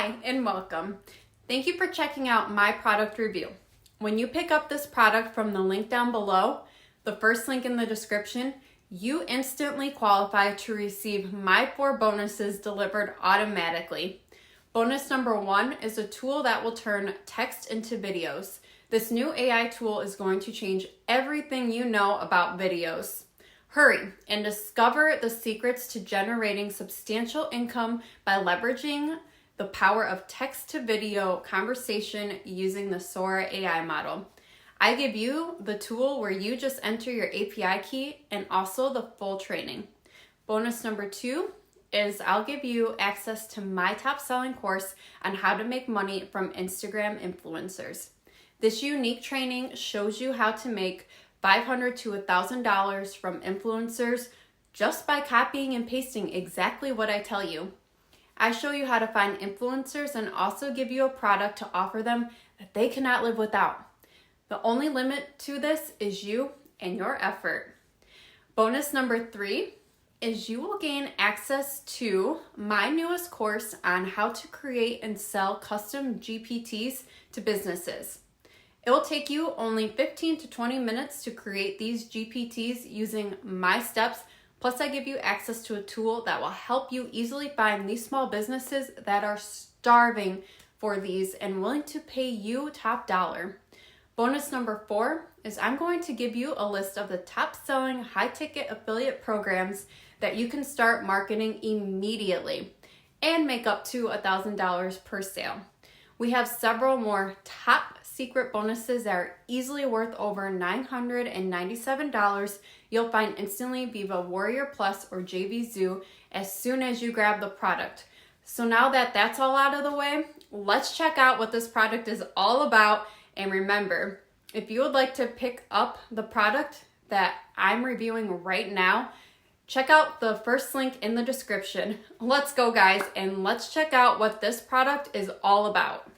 Hi, and welcome. Thank you for checking out my product review. When you pick up this product from the link down below, the first link in the description, you instantly qualify to receive my 4 bonuses delivered automatically. Bonus number 1 is a tool that will turn text into videos. This new AI tool is going to change everything you know about videos. Hurry and discover the secrets to generating substantial income by leveraging the power of text-to-video conversation using the Sora AI model. I give you the tool where you just enter your API key and also the full training. Bonus number 2 is I'll give you access to my top-selling course on how to make money from Instagram influencers. This unique training shows you how to make $500 to $1,000 from influencers just by copying and pasting exactly what I tell you. I show you how to find influencers and also give you a product to offer them that they cannot live without. The only limit to this is you and your effort. Bonus number 3 is you will gain access to my newest course on how to create and sell custom GPTs to businesses. It will take you only 15 to 20 minutes to create these GPTs using my steps. Plus, I give you access to a tool that will help you easily find these small businesses that are starving for these and willing to pay you top dollar. Bonus number 4 is I'm going to give you a list of the top selling high ticket affiliate programs that you can start marketing immediately and make up to $1,000 per sale. We have several more top secret bonuses that are easily worth over $997 you'll find instantly via Warrior Plus or JVZoo as soon as you grab the product. So now that that's all out of the way, let's check out what this product is all about. And remember, if you would like to pick up the product that I'm reviewing right now, check out the first link in the description. Let's go, guys, and let's check out what this product is all about.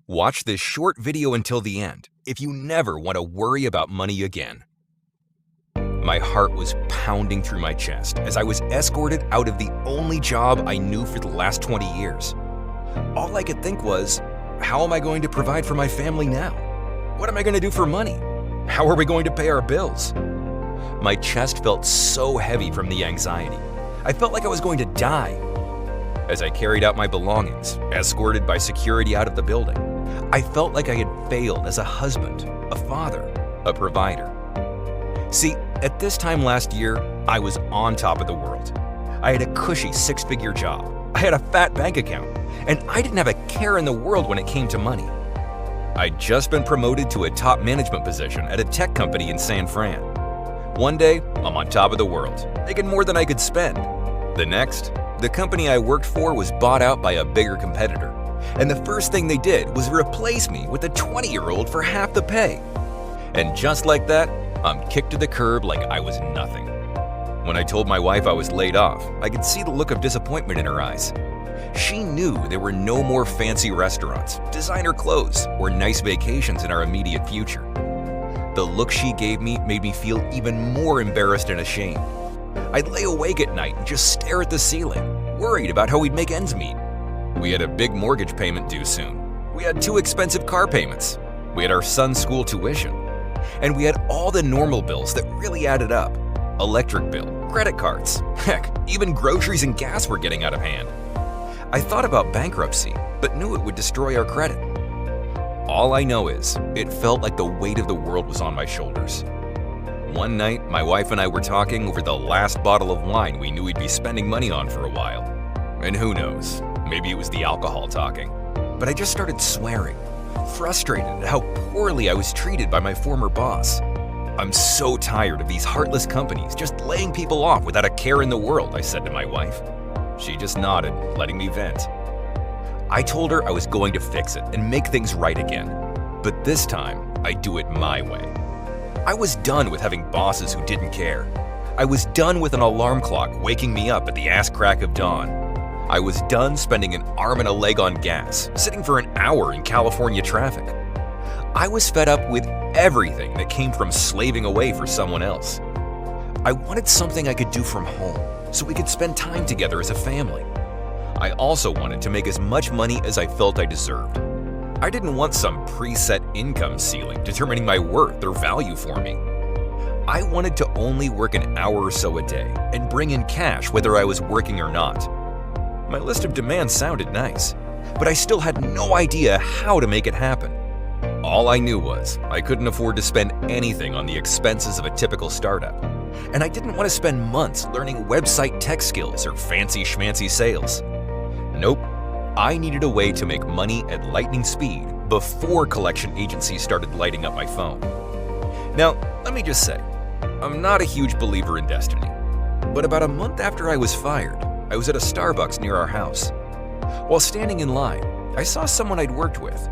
Watch this short video until the end if you never want to worry about money again. My heart was pounding through my chest as I was escorted out of the only job I knew for the last 20 years. All I could think was, how am I going to provide for my family now? What am I going to do for money? How are we going to pay our bills? My chest felt so heavy from the anxiety. I felt like I was going to die. As I carried out my belongings, escorted by security out of the building, I felt like I had failed as a husband, a father, a provider. See, at this time last year, I was on top of the world. I had a cushy 6-figure job, I had a fat bank account, and I didn't have a care in the world when it came to money. I'd just been promoted to a top management position at a tech company in San Fran. One day, I'm on top of the world, making more than I could spend. The next, the company I worked for was bought out by a bigger competitor. And the first thing they did was replace me with a 20-year-old for half the pay. And just like that, I'm kicked to the curb like I was nothing. When I told my wife I was laid off, I could see the look of disappointment in her eyes. She knew there were no more fancy restaurants, designer clothes, or nice vacations in our immediate future. The look she gave me made me feel even more embarrassed and ashamed. I'd lay awake at night and just stare at the ceiling, worried about how we'd make ends meet. We had a big mortgage payment due soon. We had 2 expensive car payments. We had our son's school tuition. And we had all the normal bills that really added up. Electric bill, credit cards, heck, even groceries and gas were getting out of hand. I thought about bankruptcy, but knew it would destroy our credit. All I know is, it felt like the weight of the world was on my shoulders. One night, my wife and I were talking over the last bottle of wine we knew we'd be spending money on for a while. And who knows, maybe it was the alcohol talking. But I just started swearing, frustrated at how poorly I was treated by my former boss. I'm so tired of these heartless companies just laying people off without a care in the world, I said to my wife. She just nodded, letting me vent. I told her I was going to fix it and make things right again. But this time, I'd do it my way. I was done with having bosses who didn't care. I was done with an alarm clock waking me up at the ass crack of dawn. I was done spending an arm and a leg on gas, sitting for an hour in California traffic. I was fed up with everything that came from slaving away for someone else. I wanted something I could do from home, so we could spend time together as a family. I also wanted to make as much money as I felt I deserved. I didn't want some preset income ceiling determining my worth or value for me. I wanted to only work an hour or so a day and bring in cash whether I was working or not. My list of demands sounded nice, but I still had no idea how to make it happen. All I knew was I couldn't afford to spend anything on the expenses of a typical startup, and I didn't want to spend months learning website tech skills or fancy schmancy sales. Nope, I needed a way to make money at lightning speed before collection agencies started lighting up my phone. Now, let me just say, I'm not a huge believer in destiny, but about a month after I was fired, I was at a Starbucks near our house. While standing in line, I saw someone I'd worked with.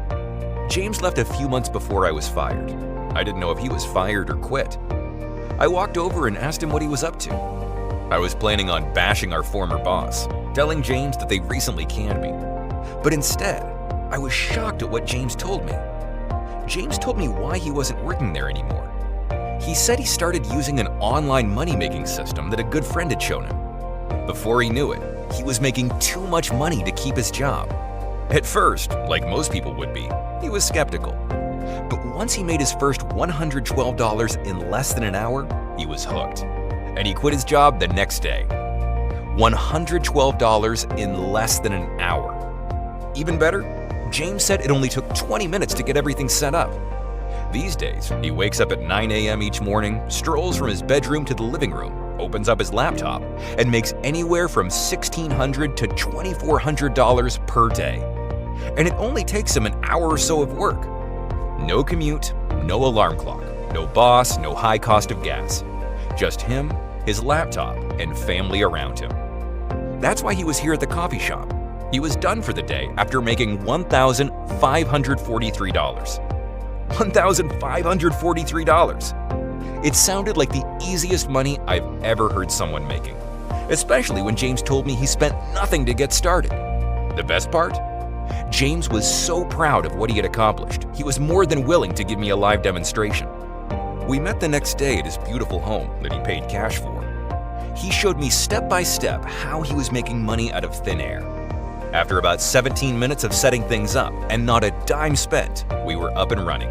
James left a few months before I was fired. I didn't know if he was fired or quit. I walked over and asked him what he was up to. I was planning on bashing our former boss, telling James that they recently canned me. But instead, I was shocked at what James told me. James told me why he wasn't working there anymore. He said he started using an online money-making system that a good friend had shown him. Before he knew it, he was making too much money to keep his job. At first, like most people would be, he was skeptical. But once he made his first $112 in less than an hour, he was hooked. And he quit his job the next day. $112 in less than an hour. Even better, James said it only took 20 minutes to get everything set up. These days, he wakes up at 9 a.m. each morning, strolls from his bedroom to the living room, opens up his laptop, and makes anywhere from $1,600 to $2,400 per day. And it only takes him an hour or so of work. No commute, no alarm clock, no boss, no high cost of gas. Just him, his laptop, and family around him. That's why he was here at the coffee shop. He was done for the day after making $1,543. $1,543. It sounded like the easiest money I've ever heard someone making, especially when James told me he spent nothing to get started. The best part? James was so proud of what he had accomplished, he was more than willing to give me a live demonstration. We met the next day at his beautiful home that he paid cash for. He showed me step by step how he was making money out of thin air. After about 17 minutes of setting things up and not a dime spent, we were up and running.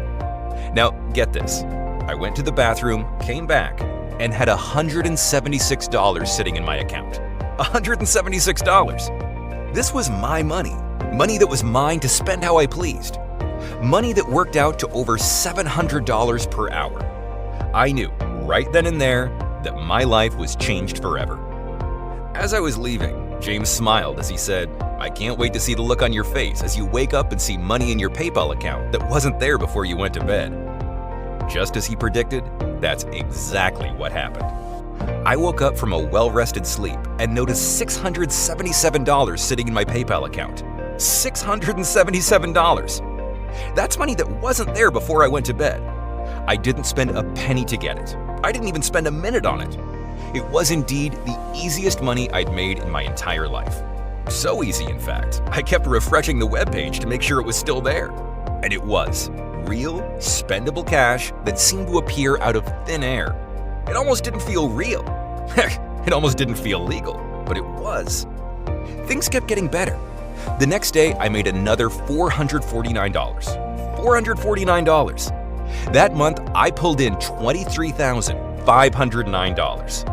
Now, get this. I went to the bathroom, came back, and had $176 sitting in my account. $176! This was my money. Money that was mine to spend how I pleased. Money that worked out to over $700 per hour. I knew, right then and there, that my life was changed forever. As I was leaving, James smiled as he said, "I can't wait to see the look on your face as you wake up and see money in your PayPal account that wasn't there before you went to bed." Just as he predicted, that's exactly what happened. I woke up from a well-rested sleep and noticed $677 sitting in my PayPal account. $677! That's money that wasn't there before I went to bed. I didn't spend a penny to get it. I didn't even spend a minute on it. It was indeed the easiest money I'd made in my entire life. So easy, in fact, I kept refreshing the webpage to make sure it was still there. And it was. Real, spendable cash that seemed to appear out of thin air. It almost didn't feel real. Heck, it almost didn't feel legal, but it was. Things kept getting better. The next day, I made another $449. $449. That month, I pulled in $23,509.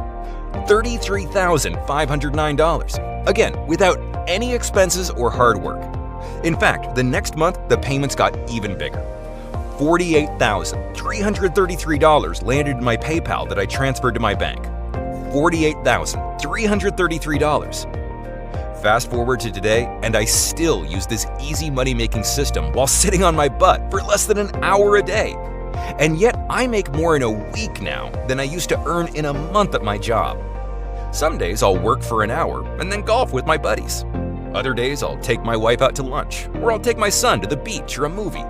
$33,509. Again, without any expenses or hard work. In fact, the next month, the payments got even bigger. $48,333 landed in my PayPal that I transferred to my bank. $48,333. Fast forward to today, and I still use this easy money-making system while sitting on my butt for less than an hour a day. And yet, I make more in a week now than I used to earn in a month at my job. Some days I'll work for an hour and then golf with my buddies. Other days I'll take my wife out to lunch, or I'll take my son to the beach or a movie.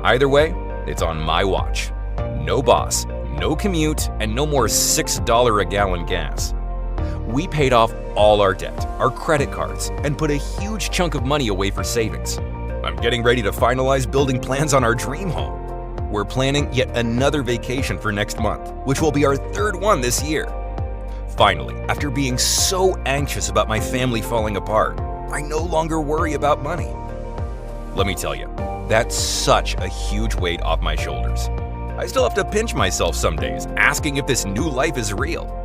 Either way, it's on my watch. No boss, no commute, and no more $6 a gallon gas. We paid off all our debt, our credit cards, and put a huge chunk of money away for savings. I'm getting ready to finalize building plans on our dream home. We're planning yet another vacation for next month, which will be our third one this year. Finally, after being so anxious about my family falling apart, I no longer worry about money. Let me tell you, that's such a huge weight off my shoulders. I still have to pinch myself some days, asking if this new life is real.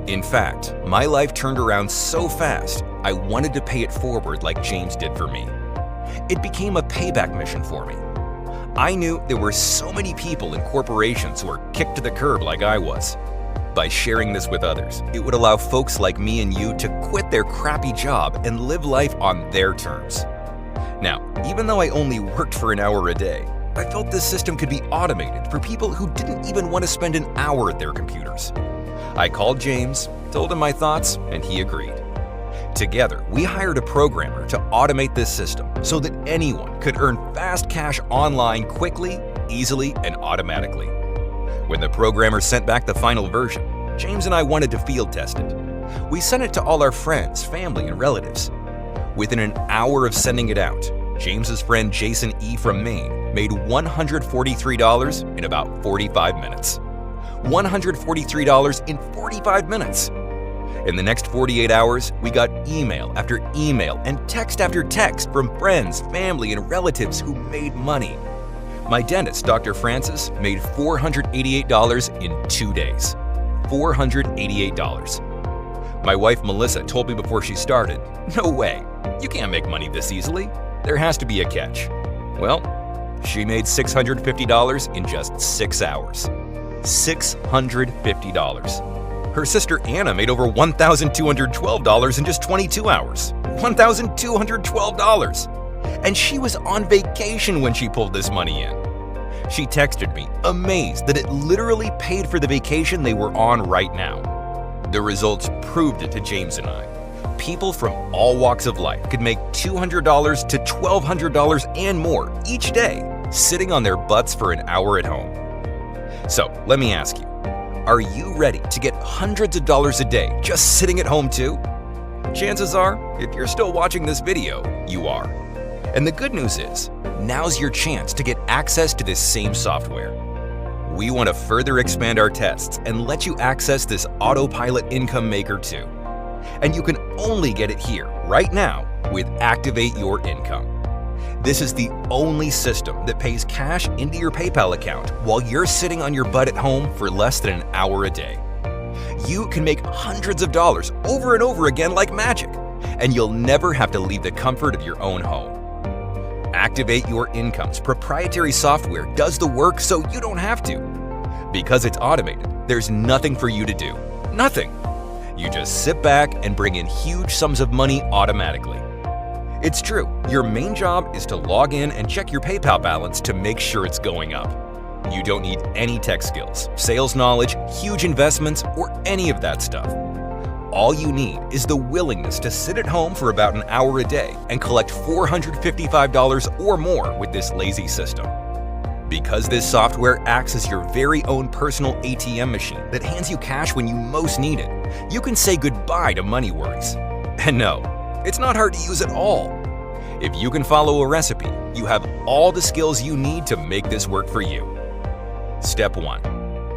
In fact, my life turned around so fast, I wanted to pay it forward like James did for me. It became a payback mission for me. I knew there were so many people and corporations who were kicked to the curb like I was. By sharing this with others, it would allow folks like me and you to quit their crappy job and live life on their terms. Now, even though I only worked for an hour a day, I felt this system could be automated for people who didn't even want to spend an hour at their computers. I called James, told him my thoughts, and he agreed. Together, we hired a programmer to automate this system so that anyone could earn fast cash online quickly, easily, and automatically. When the programmer sent back the final version, James and I wanted to field test it. We sent it to all our friends, family, and relatives. Within an hour of sending it out, James's friend Jason E. from Maine made $143 in about 45 minutes. $143 in 45 minutes! In the next 48 hours, we got email after email and text after text from friends, family, and relatives who made money. My dentist, Dr. Francis, made $488 in 2 days. $488. My wife Melissa told me before she started, "No way, you can't make money this easily. There has to be a catch." Well, she made $650 in just 6 hours. $650. Her sister Anna made over $1,212 in just 22 hours. $1,212! And she was on vacation when she pulled this money in. She texted me, amazed that it literally paid for the vacation they were on right now. The results proved it to James and I. People from all walks of life could make $200 to $1,200 and more each day, sitting on their butts for an hour at home. So let me ask you, are you ready to get hundreds of dollars a day just sitting at home too? Chances are, if you're still watching this video, you are. And the good news is, now's your chance to get access to this same software. We want to further expand our tests and let you access this autopilot income maker too. And you can only get it here, right now, with Activate Your Income. This is the only system that pays cash into your PayPal account while you're sitting on your butt at home for less than an hour a day. You can make hundreds of dollars over and over again like magic, and you'll never have to leave the comfort of your own home. Activate Your Income's proprietary software does the work so you don't have to. Because it's automated, there's nothing for you to do. Nothing. You just sit back and bring in huge sums of money automatically. It's true, your main job is to log in and check your PayPal balance to make sure it's going up. You don't need any tech skills, sales knowledge, huge investments, or any of that stuff. All you need is the willingness to sit at home for about an hour a day and collect $455 or more with this lazy system. Because this software acts as your very own personal ATM machine that hands you cash when you most need it, you can say goodbye to money worries. And no, it's not hard to use at all. If you can follow a recipe, you have all the skills you need to make this work for you. Step 1.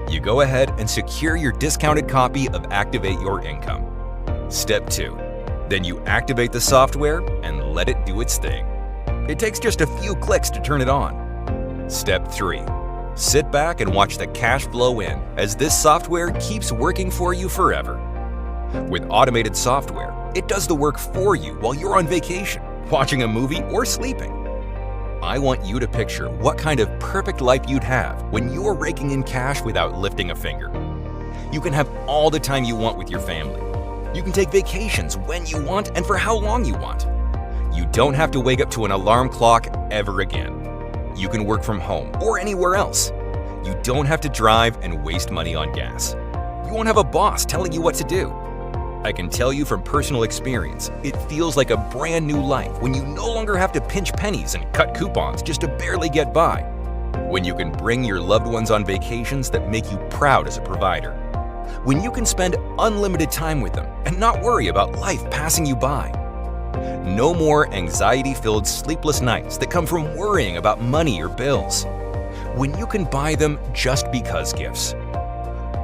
You go ahead and secure your discounted copy of Activate Your Income. Step 2. Then you activate the software and let it do its thing. It takes just a few clicks to turn it on. Step 3. Sit back and watch the cash flow in as this software keeps working for you forever. With automated software, it does the work for you while you're on vacation, watching a movie, or sleeping. I want you to picture what kind of perfect life you'd have when you're raking in cash without lifting a finger. You can have all the time you want with your family. You can take vacations when you want and for how long you want. You don't have to wake up to an alarm clock ever again. You can work from home or anywhere else. You don't have to drive and waste money on gas. You won't have a boss telling you what to do. I can tell you from personal experience, it feels like a brand new life when you no longer have to pinch pennies and cut coupons just to barely get by. When you can bring your loved ones on vacations that make you proud as a provider. When you can spend unlimited time with them and not worry about life passing you by. No more anxiety-filled sleepless nights that come from worrying about money or bills. When you can buy them just because gifts.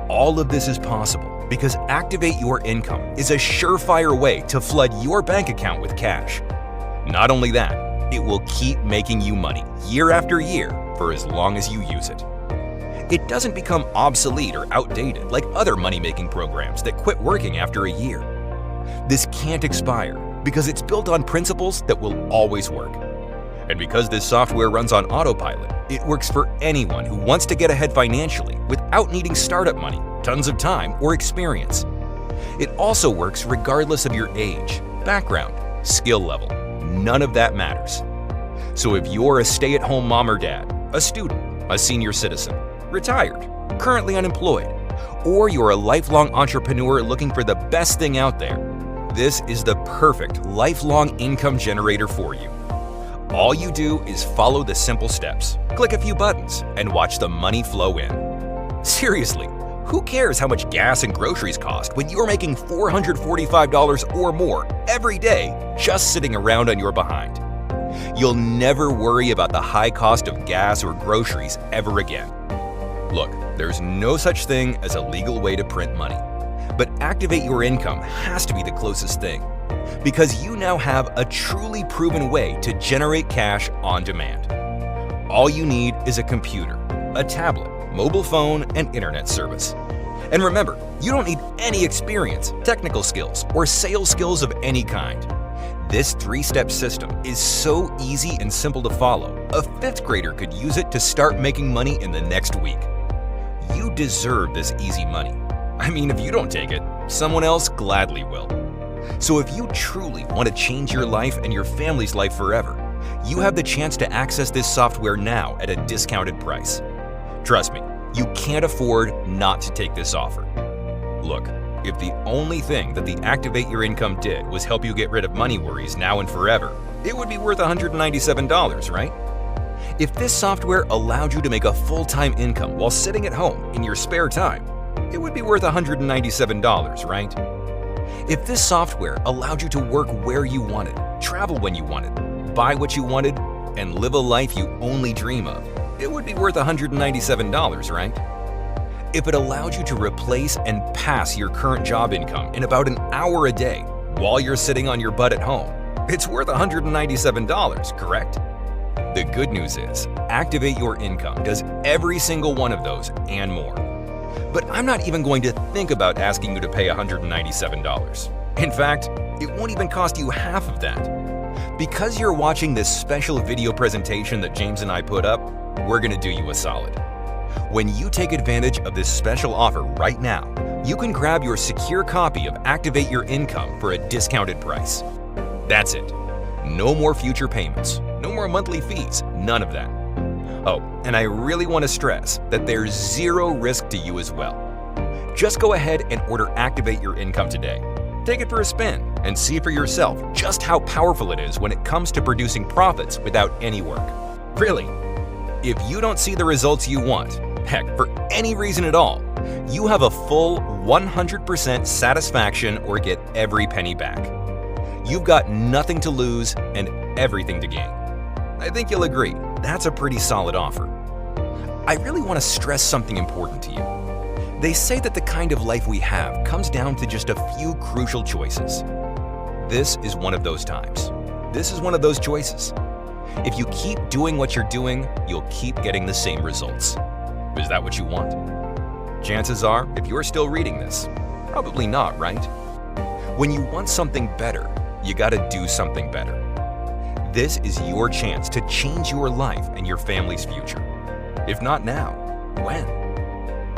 All of this is possible because Activate Your Income is a surefire way to flood your bank account with cash. Not only that, it will keep making you money year after year for as long as you use it. It doesn't become obsolete or outdated like other money-making programs that quit working after a year. This can't expire because it's built on principles that will always work. And because this software runs on autopilot, it works for anyone who wants to get ahead financially without needing startup money, tons of time, or experience. It also works regardless of your age, background, skill level. None of that matters. So if you're a stay-at-home mom or dad, a student, a senior citizen, retired, currently unemployed, or you're a lifelong entrepreneur looking for the best thing out there, this is the perfect lifelong income generator for you. All you do is follow the simple steps, click a few buttons, and watch the money flow in. Seriously, who cares how much gas and groceries cost when you're making $445 or more every day just sitting around on your behind? You'll never worry about the high cost of gas or groceries ever again. Look, there's no such thing as a legal way to print money, but Activate Your Income has to be the closest thing, because you now have a truly proven way to generate cash on demand. All you need is a computer, a tablet, mobile phone, and internet service. And remember, you don't need any experience, technical skills, or sales skills of any kind. This 3-step system is so easy and simple to follow, a 5th grader could use it to start making money in the next week. You deserve this easy money. I mean, if you don't take it, someone else gladly will. So if you truly want to change your life and your family's life forever, you have the chance to access this software now at a discounted price. Trust me, you can't afford not to take this offer. Look, if the only thing that the Activate Your Income did was help you get rid of money worries now and forever, it would be worth $197, right? If this software allowed you to make a full-time income while sitting at home in your spare time, it would be worth $197, right? If this software allowed you to work where you wanted, travel when you wanted, buy what you wanted, and live a life you only dream of, it would be worth $197, right? If it allowed you to replace and pass your current job income in about an hour a day while you're sitting on your butt at home, it's worth $197, correct? The good news is, Activate Your Income does every single one of those and more. But I'm not even going to think about asking you to pay $197. In fact, it won't even cost you half of that. Because you're watching this special video presentation that James and I put up, we're going to do you a solid. When you take advantage of this special offer right now, you can grab your secure copy of Activate Your Income for a discounted price. That's it. No more future payments, no more monthly fees, none of that. Oh, and I really want to stress that there's zero risk to you as well. Just go ahead and order Activate Your Income today. Take it for a spin and see for yourself just how powerful it is when it comes to producing profits without any work. Really, if you don't see the results you want, heck, for any reason at all, you have a full 100% satisfaction or get every penny back. You've got nothing to lose and everything to gain. I think you'll agree, that's a pretty solid offer. I really want to stress something important to you. They say that the kind of life we have comes down to just a few crucial choices. This is one of those times. This is one of those choices. If you keep doing what you're doing, you'll keep getting the same results. Is that what you want? Chances are, if you're still reading this, probably not, right? When you want something better, you gotta do something better. This is your chance to change your life and your family's future. If not now, when?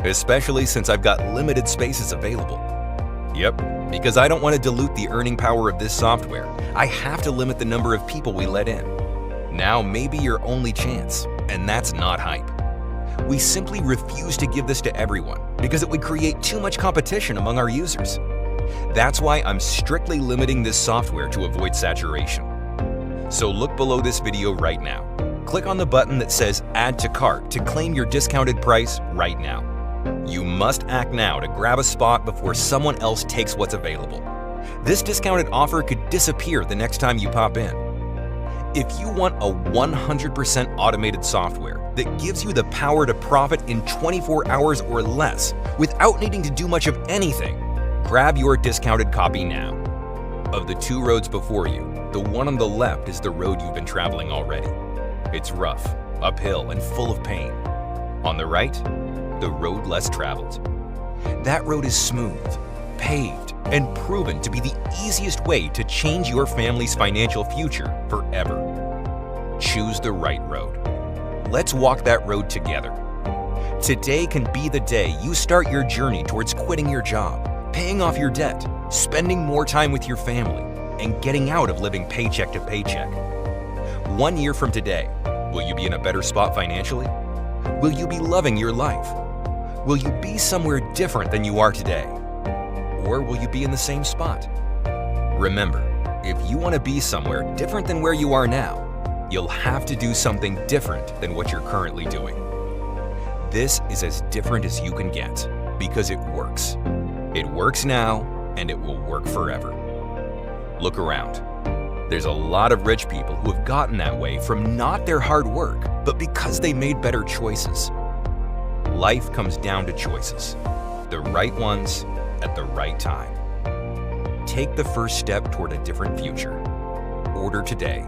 Especially since I've got limited spaces available. Yep, because I don't want to dilute the earning power of this software, I have to limit the number of people we let in. Now may be your only chance, and that's not hype. We simply refuse to give this to everyone because it would create too much competition among our users. That's why I'm strictly limiting this software to avoid saturation. So look below this video right now. Click on the button that says Add to Cart to claim your discounted price right now. You must act now to grab a spot before someone else takes what's available. This discounted offer could disappear the next time you pop in. If you want a 100% automated software that gives you the power to profit in 24 hours or less without needing to do much of anything, grab your discounted copy now. Of the two roads before you, The one on the left is the road you've been traveling already. It's rough, uphill, and full of pain. On the right, the road less traveled. That road is smooth, paved, and proven to be the easiest way to change your family's financial future forever. Choose the right road. Let's walk that road together. Today can be the day you start your journey towards quitting your job, paying off your debt, spending more time with your family, and getting out of living paycheck to paycheck. 1 year from today, will you be in a better spot financially? Will you be loving your life? Will you be somewhere different than you are today? Or will you be in the same spot? Remember, if you want to be somewhere different than where you are now, you'll have to do something different than what you're currently doing. This is as different as you can get because it works. It works now, and it will work forever. Look around. There's a lot of rich people who have gotten that way from not their hard work, but because they made better choices. Life comes down to choices, the right ones at the right time. Take the first step toward a different future. Order today